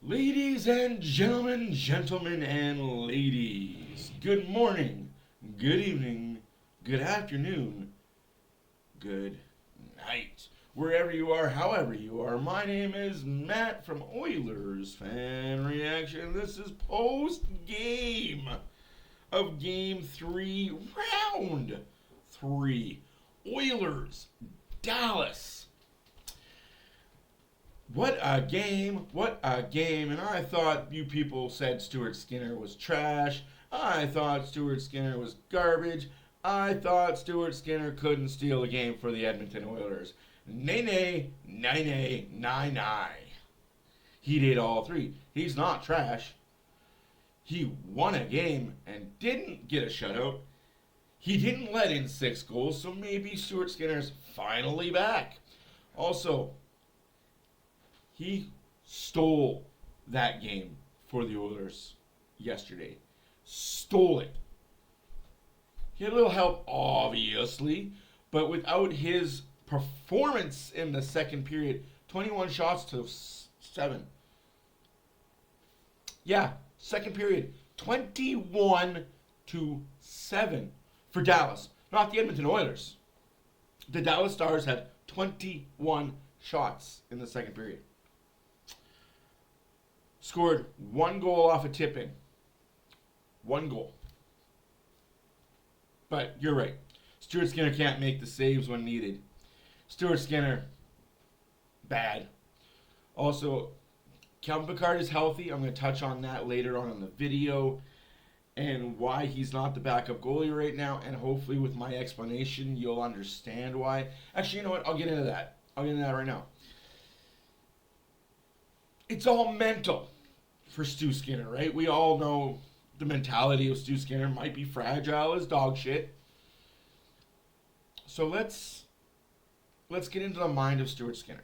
Ladies and gentlemen and ladies, good morning, good evening, good afternoon, good night. Wherever you are, however you are, my name is Matt from OilersFanReaction. This is post game of Game 3, Round 3. Oilers, Dallas. What a game, what a game. And I thought you people said Stuart Skinner was trash. I thought Stuart Skinner was garbage. I thought Stuart Skinner couldn't steal a game for the Edmonton Oilers. Nay, nay, nay, nay, nay, nay. He did all three. He's not trash. He won a game and didn't get a shutout. He didn't let in 6 goals, so maybe Stuart Skinner's finally back. Also, he stole that game for the Oilers yesterday. Stole it. He had a little help, obviously, but without his performance in the second period, 21 shots to 7. Yeah, second period, 21 to 7 for Dallas, not the Edmonton Oilers. The Dallas Stars had 21 shots in the second period. Scored 1 goal off a tip-in. 1 goal. But you're right. Stuart Skinner can't make the saves when needed. Stuart Skinner, bad. Also, Calvin Pickard is healthy. I'm going to touch on that later on in the video and why he's not the backup goalie right now. And hopefully with my explanation, you'll understand why. Actually, you know what? I'll get into that. Right now. It's all mental for Stu Skinner, right? We all know the mentality of Stu Skinner might be fragile as dog shit. So let's get into the mind of Stuart Skinner.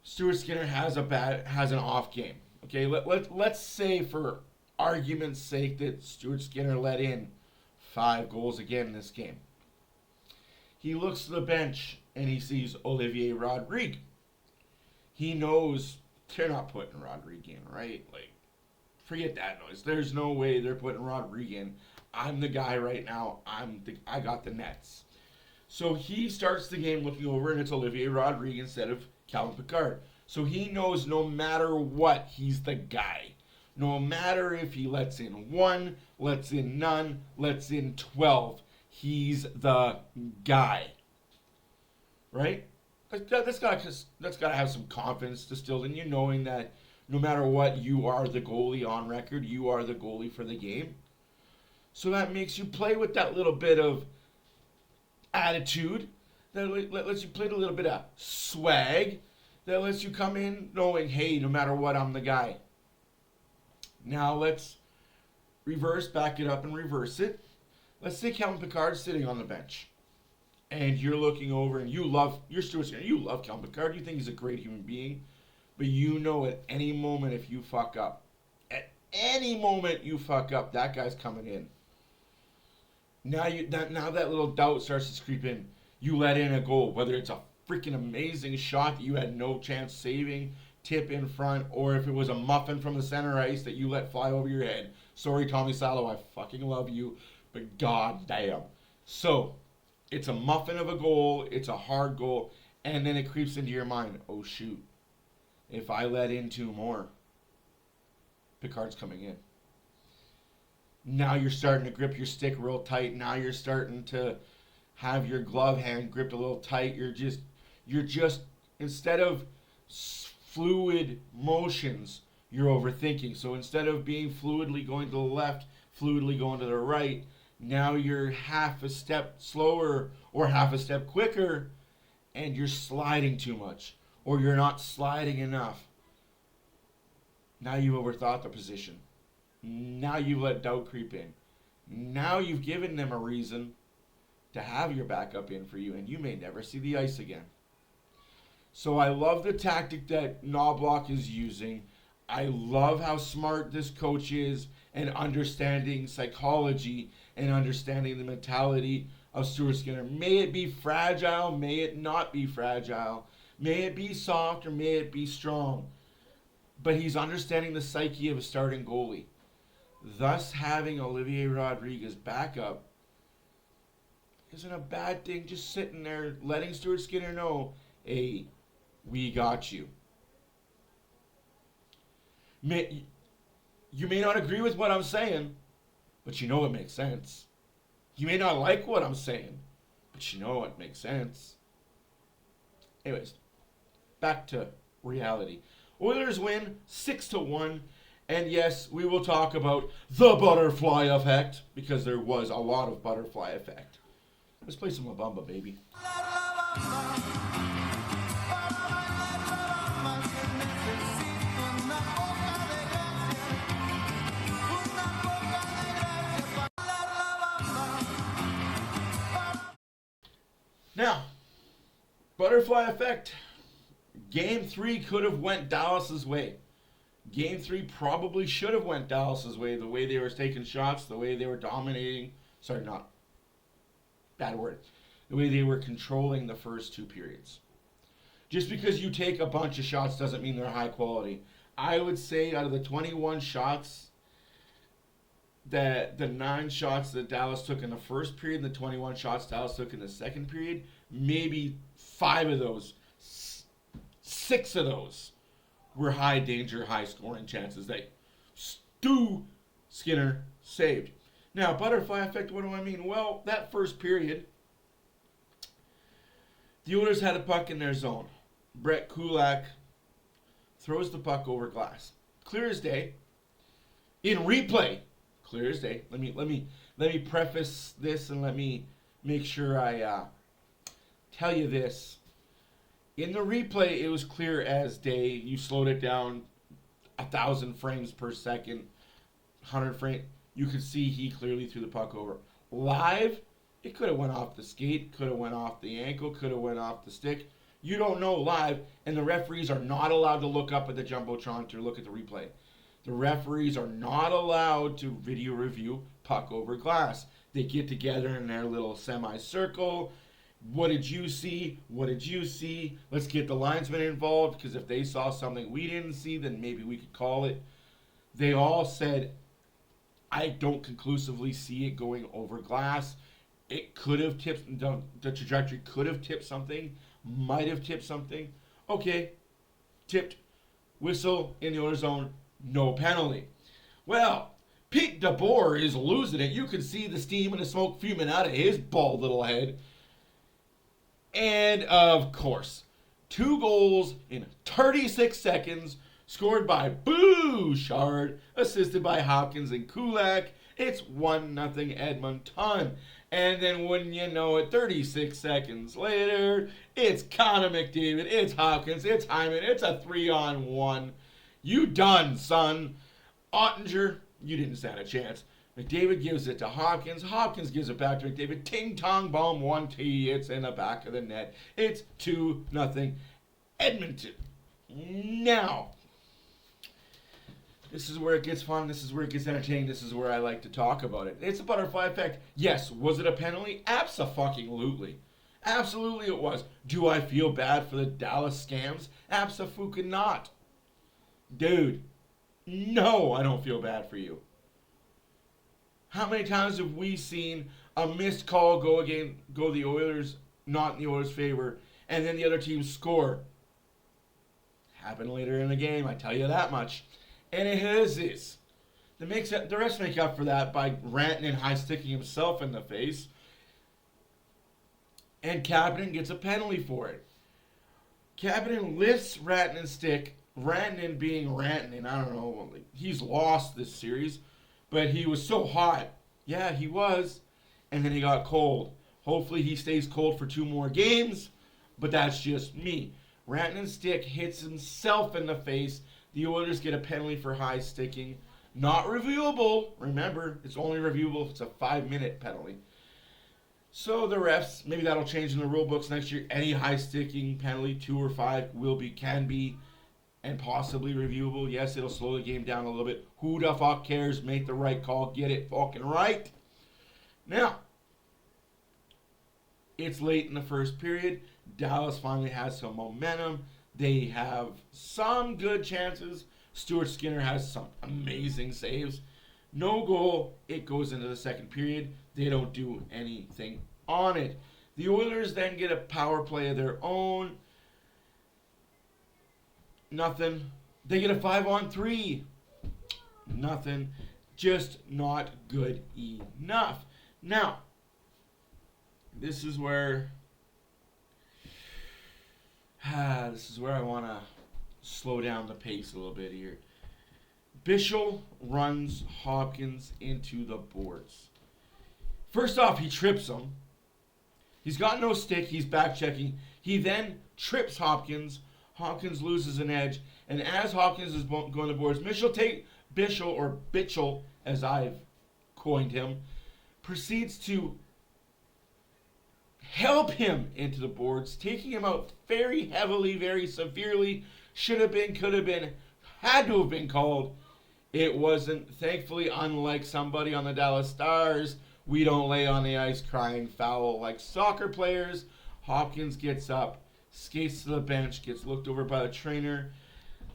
Stuart Skinner has an off game. Okay, let's say for argument's sake that Stuart Skinner let in 5 goals again in this game. He looks to the bench and he sees Olivier Rodrigue. He knows they're not putting Rodrigue in, right? Like, forget that noise. There's no way they're putting Rodrigue in. I'm the guy right now. I got the nets. So he starts the game looking over, and it's Olivier Rodrigue instead of Calvin Pickard. So he knows no matter what, he's the guy. No matter if he lets in 1, lets in none, lets in 12, he's the guy. Right? That's got to have some confidence distilled in you, knowing that no matter what, you are the goalie on record. You are the goalie for the game. So that makes you play with that little bit of attitude. That lets you play a little bit of swag. That lets you come in knowing, hey, no matter what, I'm the guy. Now let's back it up and reverse it. Let's say Calvin Pickard's sitting on the bench. And you're looking over and you're Stuart Skinner, you love Calvin Pickard, you think he's a great human being, but you know at any moment if you fuck up, that guy's coming in. Now that little doubt starts to creep in. You let in a goal, whether it's a freaking amazing shot that you had no chance saving, tip in front, or if it was a muffin from the center ice that you let fly over your head. Sorry, Tommy Salo, I fucking love you, but goddamn. So, it's a muffin of a goal, it's a hard goal, and then it creeps into your mind, oh shoot, if I let in 2 more, Pickard's coming in. Now you're starting to grip your stick real tight. Now you're starting to have your glove hand gripped a little tight. You're just instead of fluid motions, you're overthinking. So instead of being fluidly going to the left, fluidly going to the right, now you're half a step slower or half a step quicker, and you're sliding too much, or you're not sliding enough. Now you've overthought the position. Now you've let doubt creep in. Now you've given them a reason to have your backup in for you, and you may never see the ice again. So I love the tactic that Knobloch is using. I love how smart this coach is and understanding psychology and understanding the mentality of Stuart Skinner. May it be fragile, may it not be fragile. May it be soft or may it be strong. but he's understanding the psyche of a starting goalie. Thus, having Olivier Rodriguez backup isn't a bad thing. Just sitting there, letting Stuart Skinner know, hey, we got you. You may not agree with what I'm saying, but you know it makes sense. You may not like what I'm saying, but you know it makes sense. Anyways, back to reality. Oilers win 6-1. And yes, we will talk about the butterfly effect, because there was a lot of butterfly effect. Let's play some La Bamba, baby. Now, butterfly effect. Game 3 could have went Dallas's way. Game 3 probably should have went Dallas's way, the way they were taking shots, the way they were dominating. Sorry, not bad word. The way they were controlling the first 2 periods. Just because you take a bunch of shots doesn't mean they're high quality. I would say out of the 21 shots, that the 9 shots that Dallas took in the first period and the 21 shots Dallas took in the second period, maybe 5 of those, 6 of those were high danger, high scoring chances that Stu Skinner saved. Now, butterfly effect, what do I mean? Well, that first period, the Oilers had a puck in their zone. Brett Kulak throws the puck over glass. Clear as day. In replay, clear as day. Let me preface this and let me make sure I tell you this. In the replay, it was clear as day. You slowed it down 1,000 frames per second, 100 frames. You could see he clearly threw the puck over. Live, it could have went off the skate, could have went off the ankle, could have went off the stick. You don't know live, and the referees are not allowed to look up at the Jumbotron to look at the replay. The referees are not allowed to video review puck over glass. They get together in their little semicircle. What did you see? What did you see? Let's get the linesmen involved, because if they saw something we didn't see, then maybe we could call it. They all said, I don't conclusively see it going over glass. It could have tipped, the trajectory could have tipped something, might have tipped something. Okay, tipped, whistle in the Oilers zone, no penalty. Well, Pete DeBoer is losing it. You can see the steam and the smoke fuming out of his bald little head. And, of course, 2 goals in 36 seconds, scored by Bouchard, assisted by Hopkins and Kulak. It's 1-0 Edmonton. And then, wouldn't you know it, 36 seconds later, it's Connor McDavid, it's Hopkins, it's Hyman, it's a 3-on-1. You done, son. Ottinger, you didn't stand a chance. McDavid gives it to Hopkins. Hopkins gives it back to McDavid. Ting tong bomb 1-T. It's in the back of the net. It's 2-0 Edmonton. Now, this is where it gets fun. This is where it gets entertaining. This is where I like to talk about it. It's a butterfly effect. Yes, was it a penalty? Abso-fucking-lutely. Absolutely it was. Do I feel bad for the Dallas scams? Abso-fucking not. Dude, no, I don't feel bad for you. How many times have we seen a missed call go the Oilers, not in the Oilers' favor, and then the other team score? Happened later in the game, I tell you that much. And it is this. The refs make up for that by ranting and high-sticking himself in the face. And Kapanen gets a penalty for it. Kapanen lifts Rantanen's stick. Rantanen being Rantanen, I don't know, he's lost this series. But he was so hot. Yeah, he was. And then he got cold. Hopefully he stays cold for 2 more games. But that's just me. Rantanen's stick hits himself in the face. The Oilers get a penalty for high sticking. Not reviewable. Remember, it's only reviewable if it's a 5-minute penalty. So the refs, maybe that'll change in the rule books next year. Any high sticking penalty, 2 or 5, can be and possibly reviewable. Yes, it'll slow the game down a little bit. Who the fuck cares? Make the right call. Get it fucking right. Now, it's late in the first period. Dallas finally has some momentum. They have some good chances, Stuart Skinner has some amazing saves. No goal. It goes into the second period. They don't do anything on it. The Oilers then get a power play of their own. Nothing. They get a 5-on-3. Nothing. Just not good enough. Now, this is where I want to slow down the pace a little bit here. Bichel runs Hopkins into the boards. First off, he trips him. He's got no stick. He's back checking. He then trips Hopkins. Hopkins loses an edge. And as Hopkins is going to the boards, Bichel, as I've coined him, proceeds to help him into the boards, taking him out very heavily, very severely. Should have been, could have been, had to have been called. It wasn't. Thankfully, unlike somebody on the Dallas Stars, we don't lay on the ice crying foul like soccer players. Hopkins gets up, skates to the bench, gets looked over by the trainer,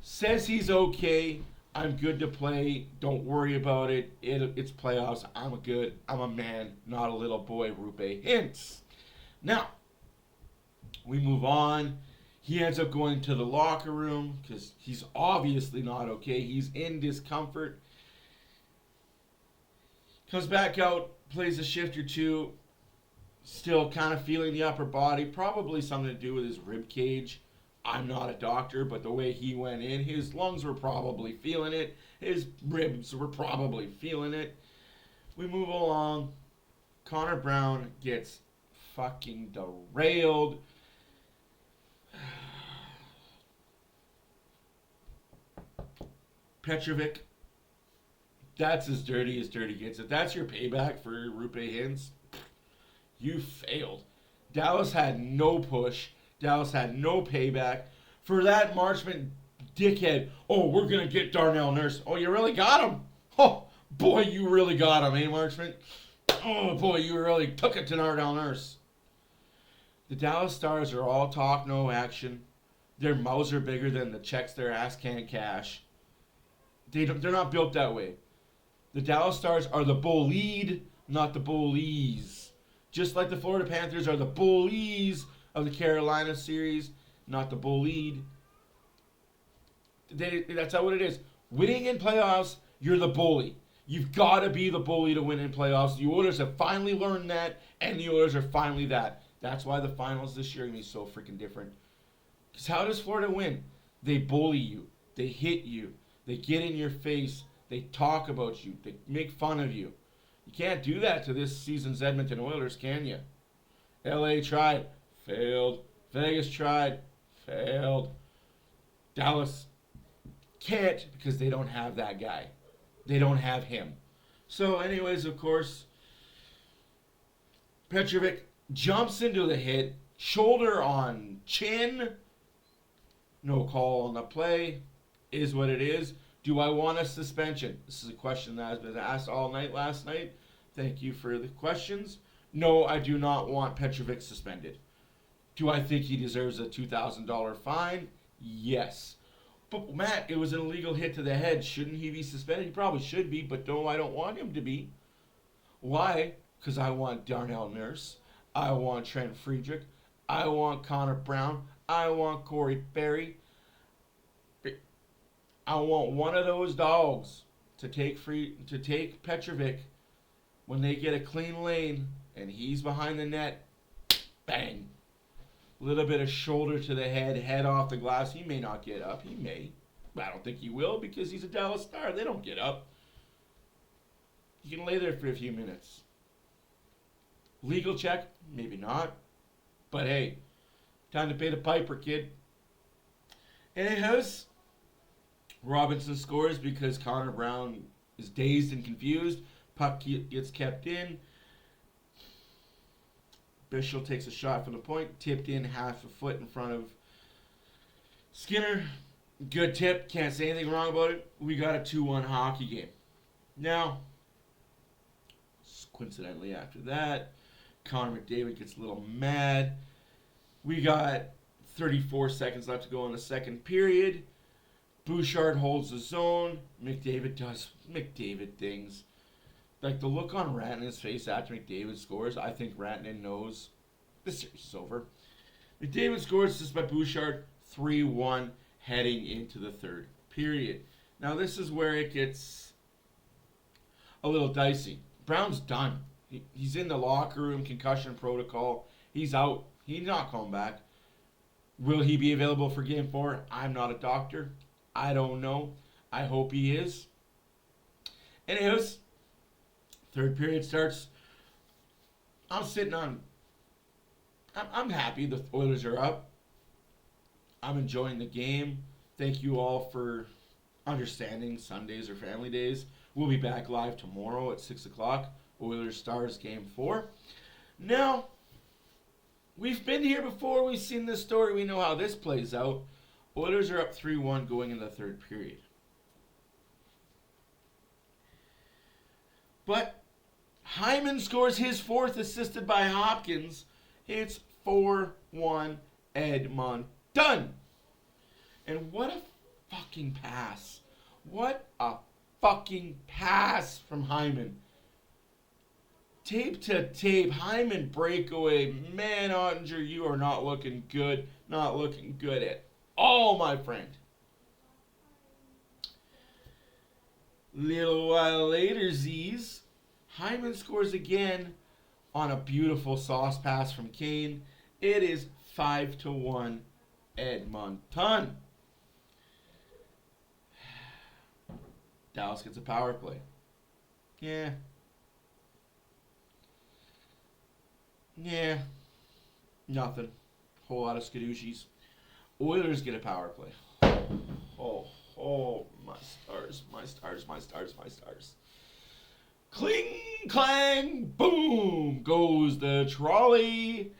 says he's okay. I'm good to play. Don't worry about it. It's playoffs. I'm a man, not a little boy, Rupe hints. Now, we move on. He ends up going to the locker room because he's obviously not okay. He's in discomfort. Comes back out, plays a shift or two. Still kind of feeling the upper body. Probably something to do with his rib cage. I'm not a doctor, but the way he went in, his lungs were probably feeling it. His ribs were probably feeling it. We move along. Connor Brown gets fucking derailed. Petrovic, that's as dirty gets. If that's your payback for Rupe Hintz, you failed. Dallas had no push. Dallas had no payback. For that Marchment dickhead, oh, we're going to get Darnell Nurse. Oh, you really got him? Oh, boy, you really got him, eh, Marchment? Oh, boy, you really took it to Darnell Nurse. The Dallas Stars are all talk, no action. Their mouths are bigger than the checks their ass can't cash. They're not built that way. The Dallas Stars are the bullied, not the bullies. Just like the Florida Panthers are the bullies of the Carolina series, not the bullied. That's how it is. Winning in playoffs, you're the bully. You've got to be the bully to win in playoffs. The Oilers have finally learned that, and the Oilers are finally that. That's why the finals this year are going to be so freaking different. Because how does Florida win? They bully you. They hit you. They get in your face. They talk about you. They make fun of you. You can't do that to this season's Edmonton Oilers, can you? LA tried. Failed. Vegas tried. Failed. Dallas can't because they don't have that guy. They don't have him. So anyways, of course, Petrovic jumps into the hit. Shoulder on chin. No call on the play. Is what it is. Do I want a suspension? This is a question that has been asked all night last night. Thank you for the questions. No, I do not want Petrovic suspended. Do I think he deserves a $2,000 fine? Yes. But Matt, it was an illegal hit to the head. Shouldn't he be suspended? He probably should be, but no, I don't want him to be. Why? Because I want Darnell Nurse. I want Trent Friedrich. I want Connor Brown. I want Corey Perry. I want one of those dogs to take Petrovic when they get a clean lane and he's behind the net. Bang. A little bit of shoulder to the head off the glass. He may not get up. He may. But I don't think he will because he's a Dallas Star. They don't get up. He can lay there for a few minutes. Legal check? Maybe not. But hey, time to pay the piper, kid. Anyhows, Robinson scores because Connor Brown is dazed and confused. Puck gets kept in. Bichel takes a shot from the point, tipped in half a foot in front of Skinner. Good tip, can't say anything wrong about it. We got a 2-1 hockey game. Now, coincidentally after that, Connor McDavid gets a little mad. We got 34 seconds left to go in the second period. Bouchard holds the zone. McDavid does McDavid things. Like the look on Rantanen's face after McDavid scores, I think Rantanen knows the series is over. McDavid scores just by Bouchard, 3-1 heading into the third period. Now this is where it gets a little dicey. Brown's done. He's in the locker room, concussion protocol. He's out. He's not coming back. Will he be available for Game 4? I'm not a doctor. I don't know. I hope he is. Anyways, third period starts. I'm happy the Oilers are up. I'm enjoying the game. Thank you all for understanding Sundays or family days. We'll be back live tomorrow at 6 o'clock. Oilers Stars Game 4. Now, we've been here before. We've seen this story. We know how this plays out. Oilers are up 3-1 going into the third period. But Hyman scores his fourth, assisted by Hopkins. It's 4-1 Edmonton. And what a fucking pass. What a fucking pass from Hyman. Tape to tape. Hyman breakaway. Man, Ottinger, you are not looking good. Not looking good at all, my friend. Little while later, Z's. Hyman scores again on a beautiful sauce pass from Kane. It is 5-1 Edmonton. Dallas gets a power play. Yeah. Nothing. Whole lot of skadoochies. Oilers get a power play. Oh, my stars, my stars, my stars, my stars. Cling, clang, boom goes the trolley.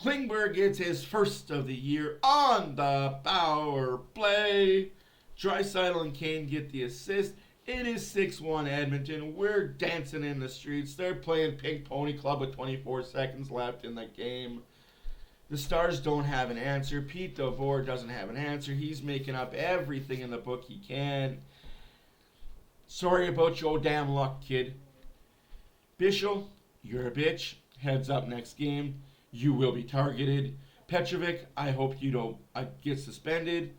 Klingberg gets his first of the year on the power play. Draisaitl and Kane get the assist. It is 6-1 Edmonton. We're dancing in the streets. They're playing Pink Pony Club with 24 seconds left in the game. The Stars don't have an answer. Pete DeVore doesn't have an answer. He's making up everything in the book he can. Sorry about your damn luck, kid. Bischel, you're a bitch. Heads up next game. You will be targeted. Petrovic, I hope you don't get suspended.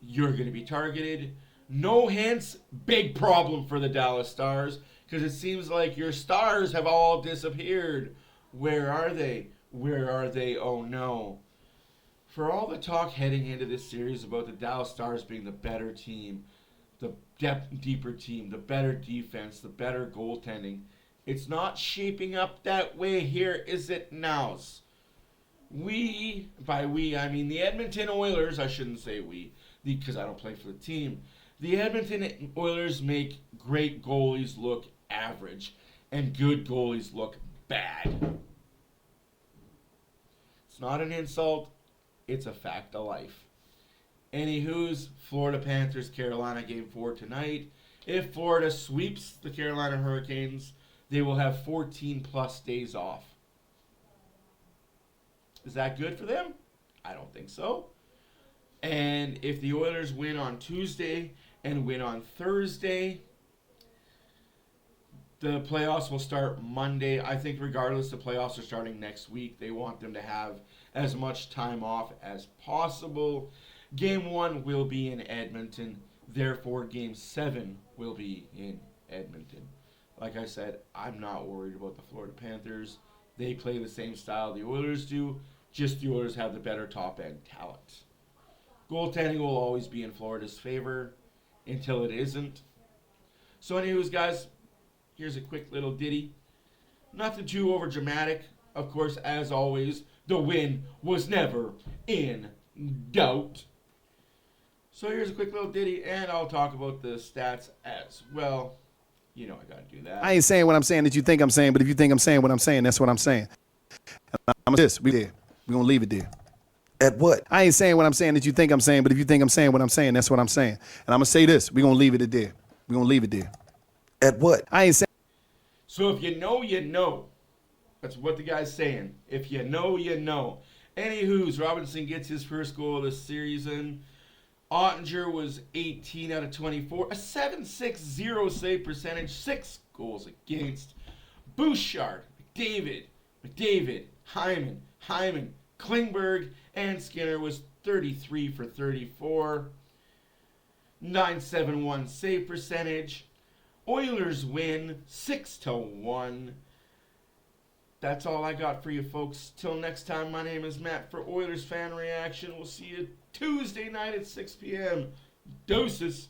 You're going to be targeted. No hints, big problem for the Dallas Stars, because it seems like your stars have all disappeared. Where are they? Where are they? Oh no. For all the talk heading into this series about the Dallas Stars being the better team, the deeper team, the better defense, the better goaltending, it's not shaping up that way here, is it now? By we, I mean the Edmonton Oilers. I shouldn't say we, because I don't play for the team. The Edmonton Oilers make great goalies look average, and good goalies look bad. It's not an insult. It's a fact of life. Anywho's, Florida Panthers, Carolina Game 4 tonight. If Florida sweeps the Carolina Hurricanes, they will have 14 plus days off. Is that good for them? I don't think so. And if the Oilers win on Tuesday and win on Thursday, the playoffs will start Monday. I think regardless, the playoffs are starting next week. They want them to have as much time off as possible. Game 1 will be in Edmonton. Therefore, Game 7 will be in Edmonton. Like I said, I'm not worried about the Florida Panthers. They play the same style the Oilers do. Just the Oilers have the better top-end talent. Goaltending will always be in Florida's favor until it isn't. So anyways, guys, here's a quick little ditty. Nothing too over dramatic. Of course, as always, the win was never in doubt. So here's a quick little ditty, and I'll talk about the stats as well. You know I gotta do that. I ain't saying what I'm saying that you think I'm saying, but if you think I'm saying what I'm saying, that's what I'm saying. We're gonna leave it there. At what? I ain't saying what I'm saying that you think I'm saying, but if you think I'm saying what I'm saying, that's what I'm saying. And I'm gonna say this. We're gonna leave it there. We're gonna leave it there. At what? I ain't saying. So if you know, you know. That's what the guy's saying. If you know, you know. Anywho's, Robinson gets his first goal of the season. Ottinger was 18 out of 24, a 7.60 save percentage, 6 goals against. Bouchard, McDavid, Hyman, Klingberg, and Skinner was 33 for 34, 9.71 save percentage. Oilers win 6-1. That's all I got for you folks. Till next time, my name is Matt for Oilers Fan Reaction. We'll see you Tuesday night at 6 p.m. Doses.